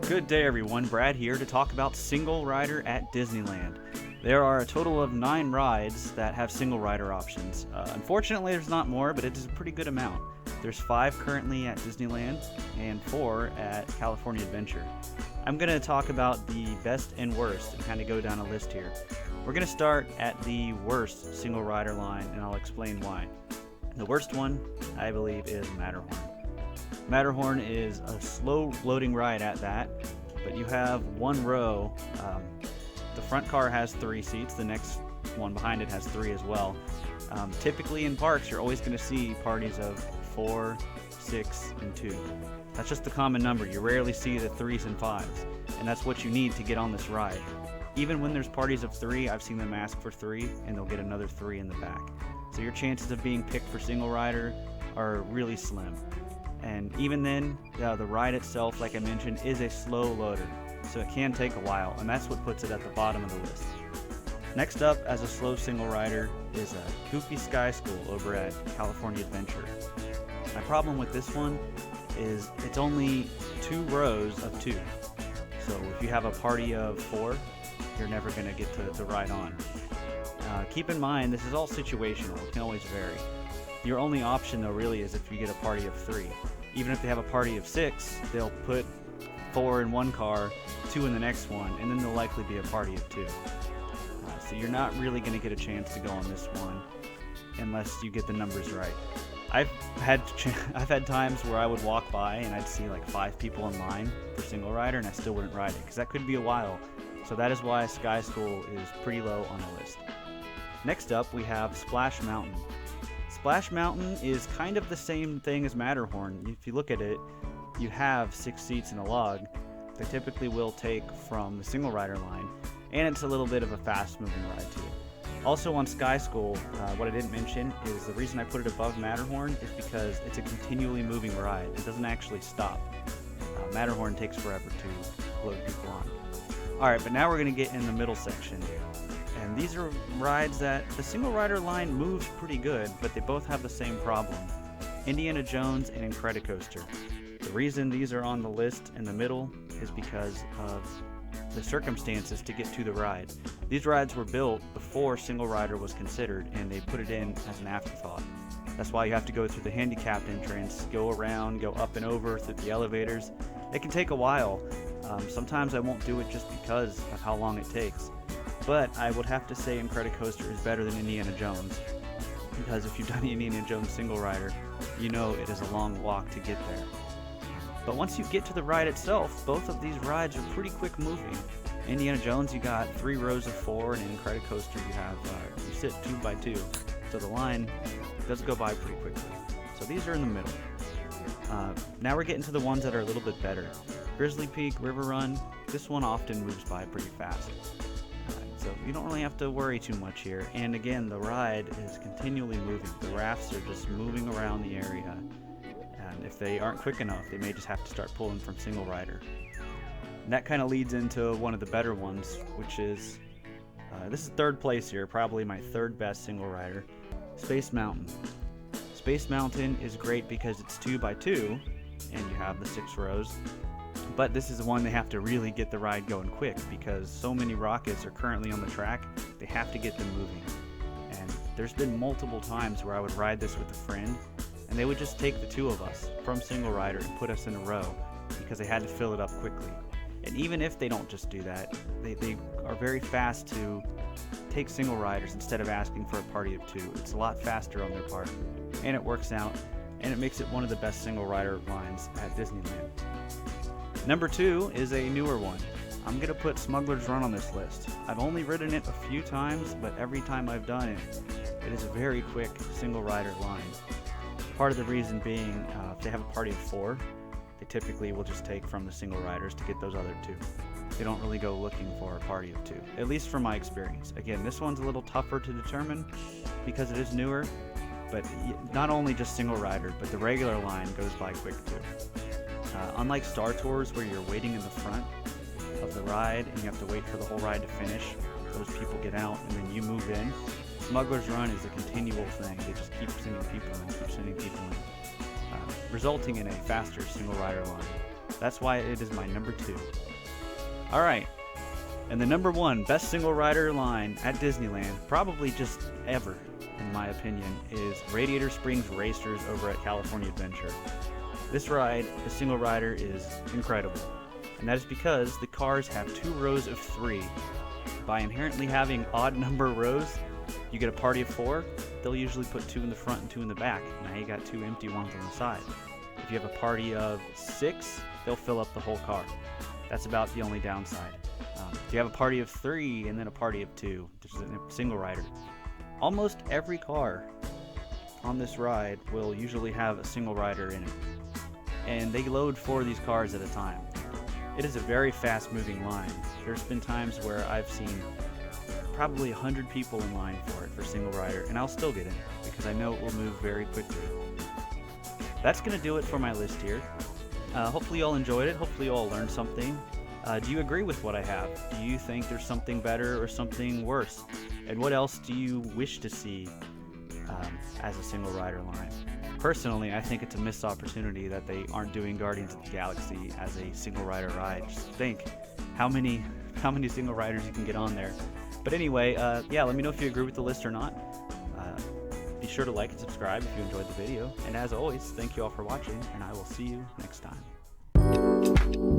Good day everyone, Brad here to talk about Single Rider at Disneyland. There are a total of 9 rides that have single rider options. Unfortunately there's not more, but it is a pretty good amount. There's 5 currently at Disneyland and 4 at California Adventure. I'm going to talk about the best and worst and kind of go down a list here. We're going to start at the worst single rider line and I'll explain why. The worst one, I believe, is Matterhorn. Matterhorn is a slow loading ride at that, but you have one row. The front car has 3 seats, the next one behind it has 3 as well. Typically in parks you're always going to see parties of 4, 6, and 2. That's just the common number. You rarely see the 3s and 5s, and that's what you need to get on this ride. Even when there's parties of 3, I've seen them ask for 3 and they'll get another 3 in the back. So your chances of being picked for single rider are really slim. And even then, the ride itself, like I mentioned, is a slow loader, so it can take a while, and that's what puts it at the bottom of the list. Next up, as a slow single rider, is a Goofy Sky School over at California Adventure. My problem with this one is it's only 2 rows of 2. So if you have a party of 4, you're never going to get to ride on. Keep in mind, this is all situational. It can always vary. Your only option, though, really is if you get a party of 3. Even if they have a party of 6, they'll put 4 in one car, 2 in the next one, and then there'll likely be a party of 2. So you're not really going to get a chance to go on this one unless you get the numbers right. I've had times where I would walk by and I'd see like 5 people in line for single rider and I still wouldn't ride it because that could be a while. So that is why Sky School is pretty low on the list. Next up, we have Splash Mountain. Splash Mountain is kind of the same thing as Matterhorn. If you look at it, you have 6 seats in a log. They typically will take from the single rider line, and it's a little bit of a fast moving ride too. Also on Sky School, what I didn't mention is the reason I put it above Matterhorn is because it's a continually moving ride. It doesn't actually stop. Matterhorn takes forever to load people on. Alright, but now we're going to get in the middle section. And these are rides that the single rider line moves pretty good, but they both have the same problem. Indiana Jones and Incredicoaster. The reason these are on the list in the middle is because of the circumstances to get to the ride. These rides were built before single rider was considered, and they put it in as an afterthought. That's why you have to go through the handicapped entrance, go around, go up and over through the elevators. It can take a while. Sometimes I won't do it just because of how long it takes. But I would have to say Incredicoaster is better than Indiana Jones, because if you've done the Indiana Jones single rider, you know it is a long walk to get there. But once you get to the ride itself, both of these rides are pretty quick moving. Indiana Jones, you got 3 rows of 4, and in Incredicoaster you sit 2 by 2. So the line does go by pretty quickly. So these are in the middle. Now we're getting to the ones that are a little bit better. Grizzly Peak, River Run, this one often moves by pretty fast. So you don't really have to worry too much here. And again, the ride is continually moving. The rafts are just moving around the area. And if they aren't quick enough, they may just have to start pulling from single rider. And that kind of leads into one of the better ones, which is, this is 3rd place here, probably my 3rd best single rider, Space Mountain. Space Mountain is great because it's 2 by 2, and you have the 6 rows. But this is the one they have to really get the ride going quick because so many rockets are currently on the track, they have to get them moving. And there's been multiple times where I would ride this with a friend and they would just take the 2 of us from single rider and put us in a row because they had to fill it up quickly. And even if they don't just do that, they are very fast to take single riders instead of asking for a party of 2. It's a lot faster on their part, and it works out, and it makes it one of the best single rider lines at Disneyland. Number 2 is a newer one. I'm going to put Smugglers Run on this list. I've only ridden it a few times, but every time I've done it, it is a very quick single rider line. Part of the reason being, if they have a party of 4, they typically will just take from the single riders to get those other 2. They don't really go looking for a party of 2, at least from my experience. Again, this one's a little tougher to determine because it is newer, but not only just single rider, but the regular line goes by quick too. Unlike Star Tours where you're waiting in the front of the ride and you have to wait for the whole ride to finish, those people get out and then you move in, Smugglers Run is a continual thing. They just keep sending people in, resulting in a faster single rider line. That's why it is my number 2. Alright, and the number 1 best single rider line at Disneyland, probably just ever, in my opinion, is Radiator Springs Racers over at California Adventure. This ride, the single rider, is incredible, and that is because the cars have 2 rows of 3. By inherently having odd number rows, you get a party of 4. They'll usually put 2 in the front and 2 in the back. Now you got 2 empty ones on the side. If you have a party of 6, they'll fill up the whole car. That's about the only downside. If you have a party of 3 and then a party of 2, just a single rider, almost every car on this ride will usually have a single rider in it. And they load 4 of these cars at a time. It is a very fast moving line. There's been times where I've seen probably 100 people in line for it for single rider, and I'll still get in because I know it will move very quickly. That's going to do it for my list here. Hopefully you all enjoyed it. Hopefully you all learned something. Do you agree with what I have? Do you think there's something better or something worse? And what else do you wish to see as a single rider line? Personally, I think it's a missed opportunity that they aren't doing Guardians of the Galaxy as a single rider ride. Just think how many single riders you can get on there. But anyway, yeah, let me know if you agree with the list or not. Be sure to like and subscribe if you enjoyed the video. And as always, thank you all for watching, and I will see you next time.